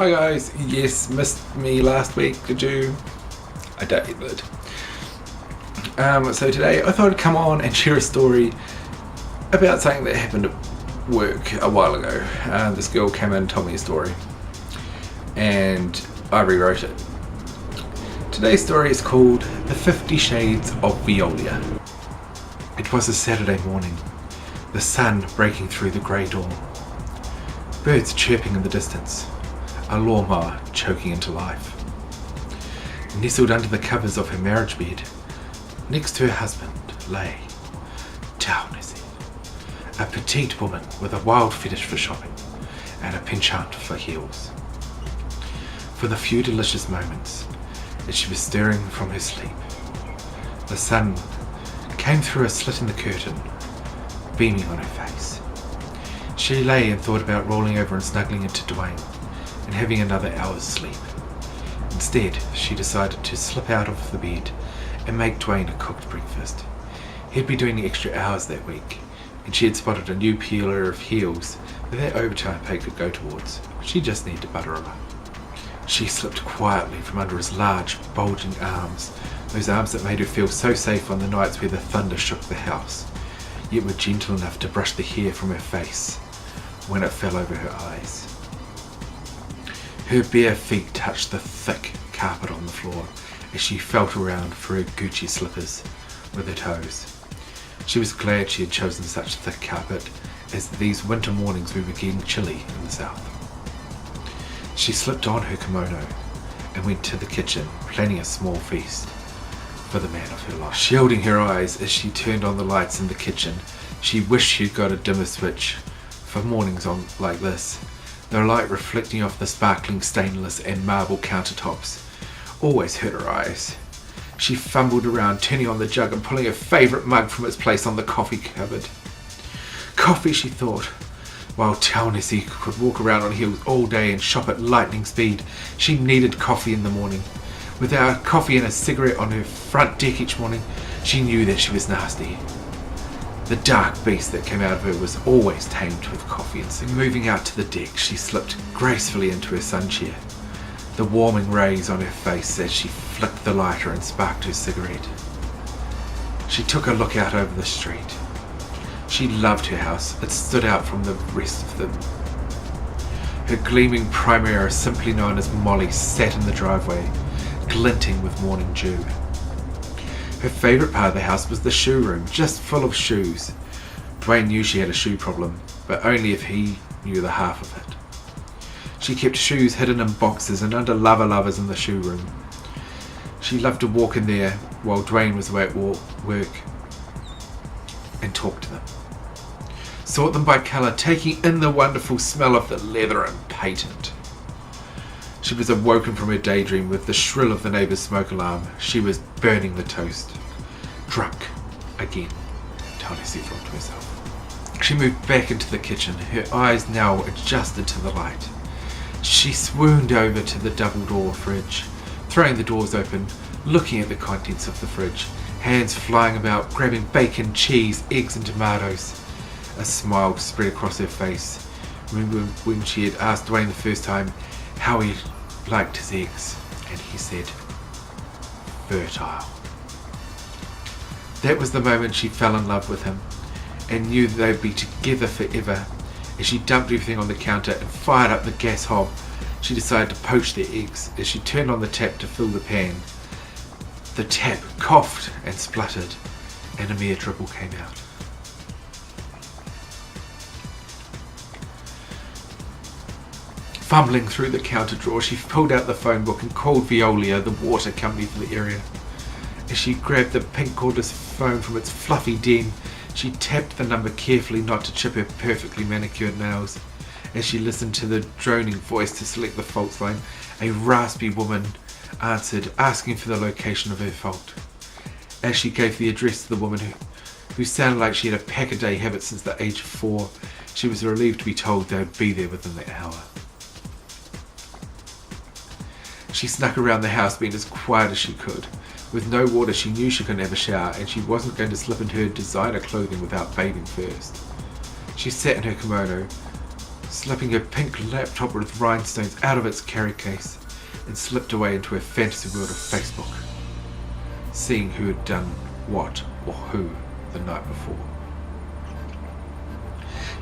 Hi guys, yes, missed me last week, did you? I doubt you did. So today I thought I'd come on and share a story about something that happened at work a while ago. This girl came in and told me a story and I rewrote it. Today's story is called The 50 Shades of Viola. It was a Saturday morning, the sun breaking through the grey dawn. Birds chirping in the distance, a lawnmower choking into life. Nestled under the covers of her marriage bed, next to her husband, lay Taunisi, a petite woman with a wild fetish for shopping and a penchant for heels. For the few delicious moments as she was stirring from her sleep, the sun came through a slit in the curtain, beaming on her face. She lay and thought about rolling over and snuggling into Dwayne and having another hour's sleep. Instead, she decided to slip out of the bed and make Dwayne a cooked breakfast. He'd be doing extra hours that week, and she had spotted a new pair of heels that their overtime pay could go towards. She just needed to butter him up. She slipped quietly from under his large, bulging arms, those arms that made her feel so safe on the nights where the thunder shook the house, yet were gentle enough to brush the hair from her face when it fell over her eyes. Her bare feet touched the thick carpet on the floor as she felt around for her Gucci slippers with her toes. She was glad she had chosen such thick carpet, as these winter mornings we were getting chilly in the south. She slipped on her kimono and went to the kitchen, planning a small feast for the man of her life. Shielding her eyes as she turned on the lights in the kitchen, she wished she'd got a dimmer switch for mornings on like this. The light reflecting off the sparkling stainless and marble countertops always hurt her eyes. She fumbled around, turning on the jug and pulling her favourite mug from its place on the coffee cupboard. Coffee, she thought. While Taunisi could walk around on heels all day and shop at lightning speed, she needed coffee in the morning. Without coffee and a cigarette on her front deck each morning, she knew that she was nasty. The dark beast that came out of her was always tamed with coffee and cigarettes. Moving out to the deck, she slipped gracefully into her sun chair, the warming rays on her face as she flicked the lighter and sparked her cigarette. She took a look out over the street. She loved her house. It stood out from the rest of them. Her gleaming Primera, simply known as Molly, sat in the driveway, glinting with morning dew. Her favourite part of the house was the shoe room, just full of shoes. Dwayne knew she had a shoe problem, but only if he knew the half of it. She kept shoes hidden in boxes and under lovers in the shoe room. She loved to walk in there while Dwayne was away at work and talk to them. Sort them by colour, taking in the wonderful smell of the leather and patent. She was awoken from her daydream with the shrill of the neighbour's smoke alarm. She was burning the toast. Drunk again, Taunisi thought to herself. She moved back into the kitchen, her eyes now adjusted to the light. She swooned over to the double-door fridge, throwing the doors open, looking at the contents of the fridge, hands flying about, grabbing bacon, cheese, eggs and tomatoes. A smile spread across her face when she had asked Dwayne the first time how he liked his eggs, and he said, fertile. That was the moment she fell in love with him and knew they'd be together forever. As she dumped everything on the counter and fired up the gas hob, she decided to poach their eggs. As she turned on the tap to fill the pan, the tap coughed and spluttered and a mere dribble came out. Fumbling through the counter drawer, she pulled out the phone book and called Veolia, the water company for the area. As she grabbed the pink cordless phone from its fluffy den, she tapped the number carefully not to chip her perfectly manicured nails. As she listened to the droning voice to select the fault line, a raspy woman answered, asking for the location of her fault. As she gave the address to the woman who sounded like she had a pack-a-day habit since the age of 4, she was relieved to be told they would be there within the hour. She snuck around the house, being as quiet as she could. With no water, she knew she couldn't have a shower, and she wasn't going to slip into her designer clothing without bathing first. She sat in her kimono, slipping her pink laptop with rhinestones out of its carry case, and slipped away into her fantasy world of Facebook, seeing who had done what or who the night before.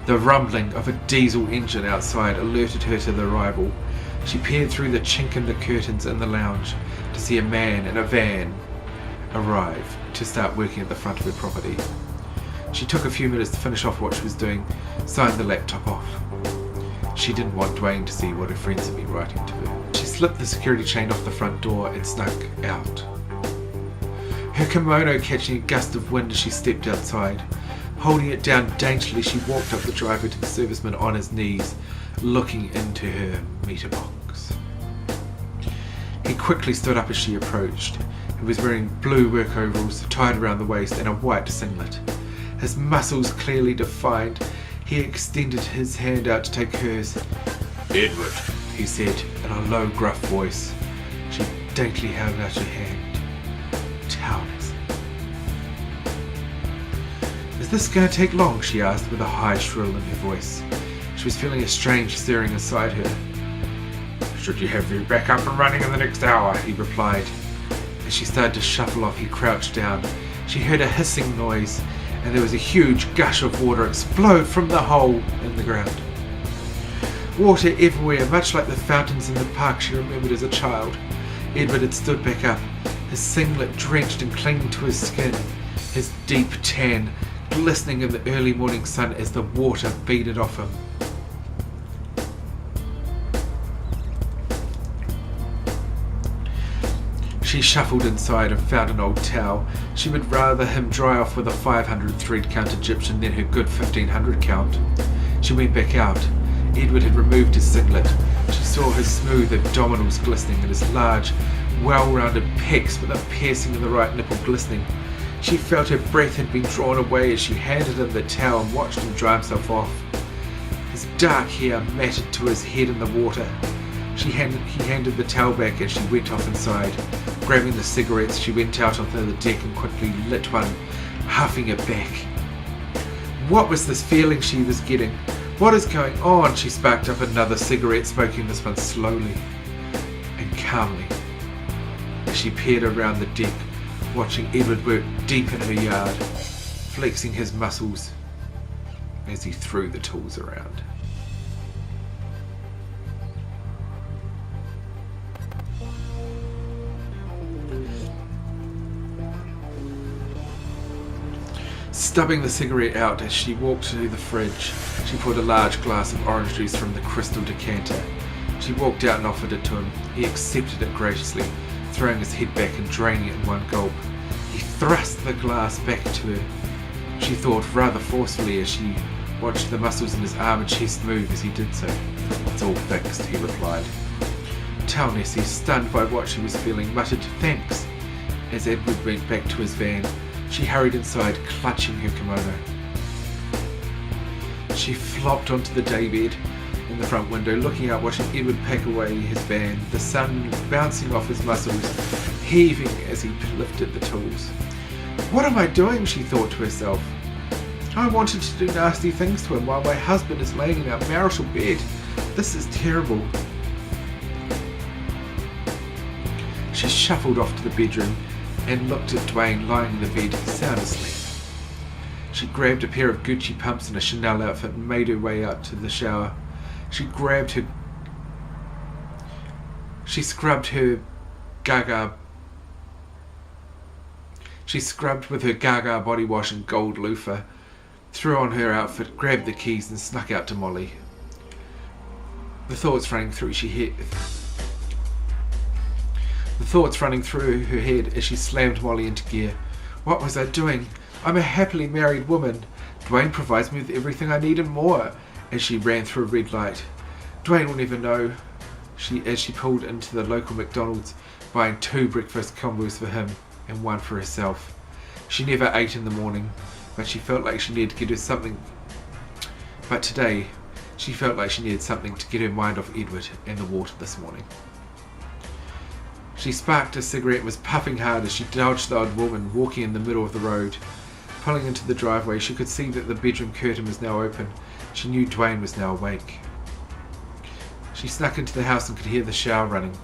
The rumbling of a diesel engine outside alerted her to the arrival. She peered through the chink in the curtains in the lounge to see a man in a van arrive to start working at the front of her property. She took a few minutes to finish off what she was doing, signed the laptop off. She didn't want Dwayne to see what her friends had been writing to her. She slipped the security chain off the front door and snuck out, her kimono catching a gust of wind as she stepped outside. Holding it down daintily, she walked up the driveway to the serviceman on his knees, looking into her meter box. He quickly stood up as she approached. He was wearing blue work overalls tied around the waist and a white singlet. His muscles clearly defined, he extended his hand out to take hers. "Edward," he said in a low, gruff voice. She daintily held out her hand. "Towels. Is this going to take long?" she asked with a high shrill in her voice. She was feeling a strange stirring inside her. "Should you have you back up and running in the next hour?" he replied. As she started to shuffle off, he crouched down. She heard a hissing noise, and there was a huge gush of water explode from the hole in the ground. Water everywhere, much like the fountains in the park she remembered as a child. Edward had stood back up, his singlet drenched and clinging to his skin, his deep tan glistening in the early morning sun as the water beaded off him. She shuffled inside and found an old towel. She would rather him dry off with a 500 thread count Egyptian than her good 1500 count. She went back out. Edward had removed his singlet. She saw his smooth abdominals glistening and his large, well-rounded pecs with a piercing in the right nipple glistening. She felt her breath had been drawn away as she handed him the towel and watched him dry himself off. His dark hair matted to his head in the water. He handed the towel back and she went off inside. Grabbing the cigarettes, she went out onto the deck and quickly lit one, huffing it back. What was this feeling she was getting? What is going on? She sparked up another cigarette, smoking this one slowly and calmly as she peered around the deck, watching Edward work deep in her yard, flexing his muscles as he threw the tools around. Stubbing the cigarette out as she walked to the fridge, she poured a large glass of orange juice from the crystal decanter. She walked out and offered it to him. He accepted it graciously, throwing his head back and draining it in one gulp. He thrust the glass back to her. She thought rather forcefully as she watched the muscles in his arm and chest move as he did so. "It's all fixed," he replied. Nessie, stunned by what she was feeling, muttered thanks as Edward went back to his van. She hurried inside, clutching her kimono. She flopped onto the daybed in the front window, looking out, watching Edward pack away his van, the sun bouncing off his muscles, heaving as he lifted the tools. "What am I doing?" she thought to herself. "I wanted to do nasty things to him while my husband is laying in our marital bed. This is terrible." She shuffled off to the bedroom and looked at Dwayne lying in the bed, sound asleep. She grabbed a pair of Gucci pumps and a Chanel outfit and made her way out to the shower. She scrubbed with her Gaga body wash and gold loofah, threw on her outfit, grabbed the keys and snuck out to Molly. The thoughts running through her head as she slammed Molly into gear. What was I doing? I'm a happily married woman. Dwayne provides me with everything I need and more. As she ran through a red light. Dwayne will never know. As she pulled into the local McDonald's, buying 2 breakfast combos for him and 1 for herself. She never ate in the morning, but she felt like she needed to get her something. But today, she felt like she needed something to get her mind off Edward and the water this morning. She sparked a cigarette and was puffing hard as she dodged the old woman walking in the middle of the road. Pulling into the driveway, she could see that the bedroom curtain was now open. She knew Dwayne was now awake. She snuck into the house and could hear the shower running.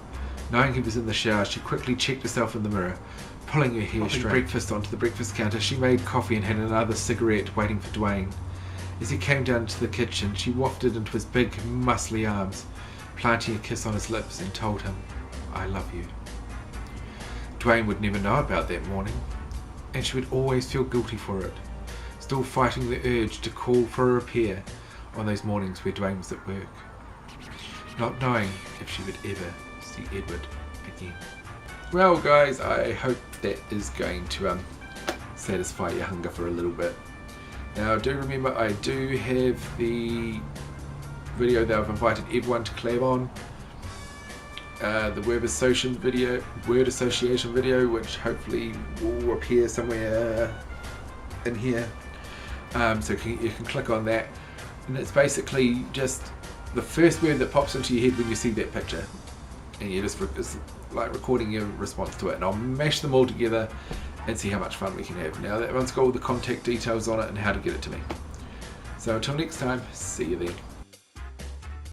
Knowing he was in the shower, she quickly checked herself in the mirror. Pulling her hair straight, breakfast onto the breakfast counter, she made coffee and had another cigarette waiting for Dwayne. As he came down to the kitchen, she wafted into his big, muscly arms, planting a kiss on his lips, and told him, "I love you." Dwayne would never know about that morning, and she would always feel guilty for it, still fighting the urge to call for a repair on those mornings where Dwayne was at work, not knowing if she would ever see Edward again. Well guys, I hope that is going to satisfy your hunger for a little bit. Now do remember, I do have the video that I've invited everyone to collab on, the word association video, which hopefully will appear somewhere in here, so you can click on that, and it's basically just the first word that pops into your head when you see that picture, and you just it's like recording your response to it, and I'll mash them all together and see how much fun we can have. Now that one's got all the contact details on it and how to get it to me. So until next time, see you then.